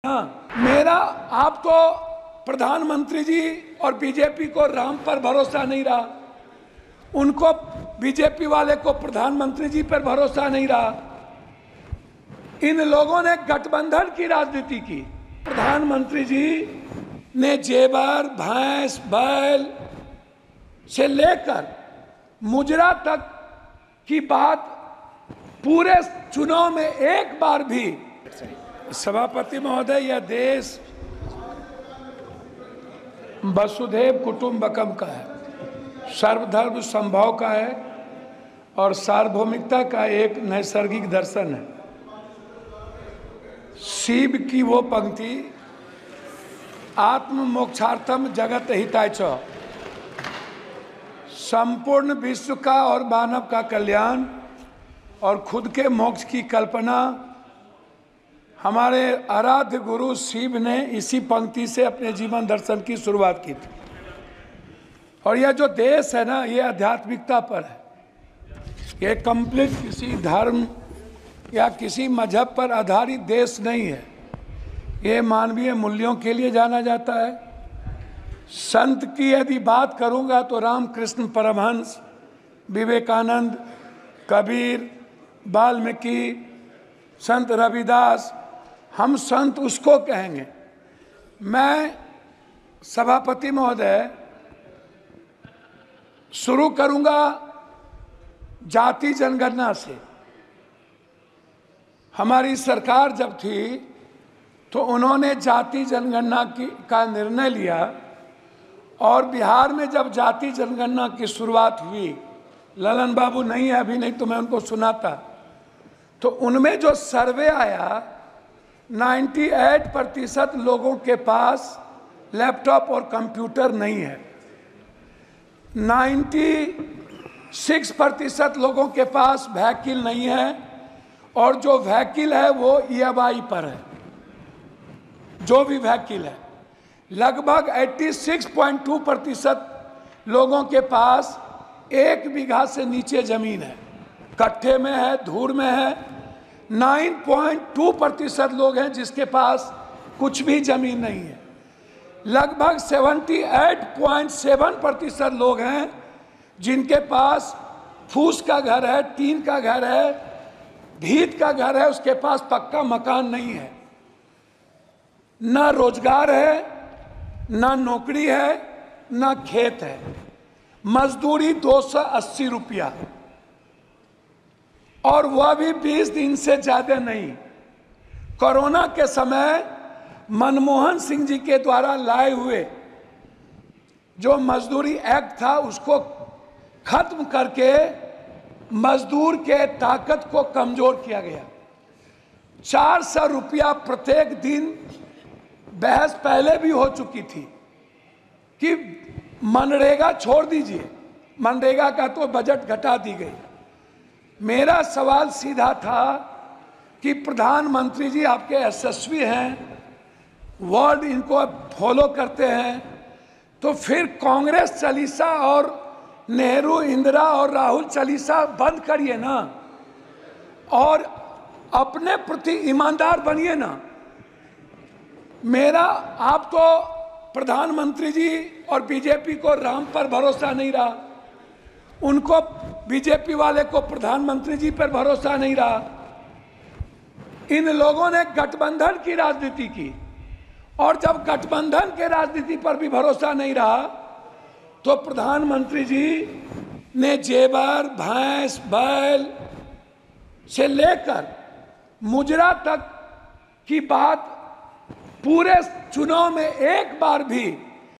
हाँ, मेरा आप तो प्रधानमंत्री जी और बीजेपी को राम पर भरोसा नहीं रहा, उनको बीजेपी वाले को प्रधानमंत्री जी पर भरोसा नहीं रहा। इन लोगों ने गठबंधन की राजनीति की। प्रधानमंत्री जी ने जेवर, भैंस, बैल से लेकर मुजरा तक की बात पूरे चुनाव में एक बार भी। सभापति महोदय, यह देश वसुधैव कुटुंबकम का है, सर्वधर्म संभाव का है और सार्वभौमिकता का एक नैसर्गिक दर्शन है। शिव की वो पंक्ति, आत्म मोक्षार्थम जगत हिताय च, संपूर्ण विश्व का और मानव का कल्याण और खुद के मोक्ष की कल्पना हमारे आराध्य गुरु शिव ने इसी पंक्ति से अपने जीवन दर्शन की शुरुआत की थी। और यह जो देश है ना, ये आध्यात्मिकता पर है। ये कंप्लीट किसी धर्म या किसी मजहब पर आधारित देश नहीं है। ये मानवीय मूल्यों के लिए जाना जाता है। संत की यदि बात करूंगा तो रामकृष्ण परमहंस, विवेकानंद, कबीर, वाल्मीकि, संत रविदास, हम संत उसको कहेंगे। मैं सभापति महोदय शुरू करूंगा जाति जनगणना से। हमारी सरकार जब थी तो उन्होंने जाति जनगणना का निर्णय लिया और बिहार में जब जाति जनगणना की शुरुआत हुई, ललन बाबू नहीं है अभी, नहीं तो मैं उनको सुनाता, तो उनमें जो सर्वे आया 98% लोगों के पास लैपटॉप और कंप्यूटर नहीं है, 96% लोगों के पास व्हीकल नहीं है और जो व्हीकल है वो EMI पर है। जो भी व्हीकल है, लगभग 86.2% लोगों के पास 1 बीघा से नीचे जमीन है, कट्ठे में है, धूर में है। 9.2% लोग हैं जिसके पास कुछ भी जमीन नहीं है। लगभग 78.7% लोग हैं जिनके पास फूस का घर है, टीन का घर है, भीत का घर है, उसके पास पक्का मकान नहीं है। ना रोजगार है, ना नौकरी है, ना खेत है। मजदूरी 280 रुपया और वह भी 20 दिन से ज्यादा नहीं। कोरोना के समय मनमोहन सिंह जी के द्वारा लाए हुए जो मजदूरी एक्ट था उसको खत्म करके मजदूर के ताकत को कमजोर किया गया। 400 रुपया प्रत्येक दिन। बहस पहले भी हो चुकी थी कि मनरेगा छोड़ दीजिए, मनरेगा का तो बजट घटा दी गई। मेरा सवाल सीधा था कि प्रधानमंत्री जी आपके यशस्वी हैं, वर्ल्ड इनको फॉलो करते हैं, तो फिर कांग्रेस चालीसा और नेहरू, इंदिरा और राहुल चालीसा बंद करिए ना और अपने प्रति ईमानदार बनिए ना। मेरा आप तो प्रधानमंत्री जी और बीजेपी को राम पर भरोसा नहीं रहा, उनको बीजेपी वाले को प्रधानमंत्री जी पर भरोसा नहीं रहा। इन लोगों ने गठबंधन की राजनीति की और जब गठबंधन के राजनीति पर भी भरोसा नहीं रहा तो प्रधानमंत्री जी ने जेवर, भैंस, बैल से लेकर मुजरा तक की बात पूरे चुनाव में एक बार भी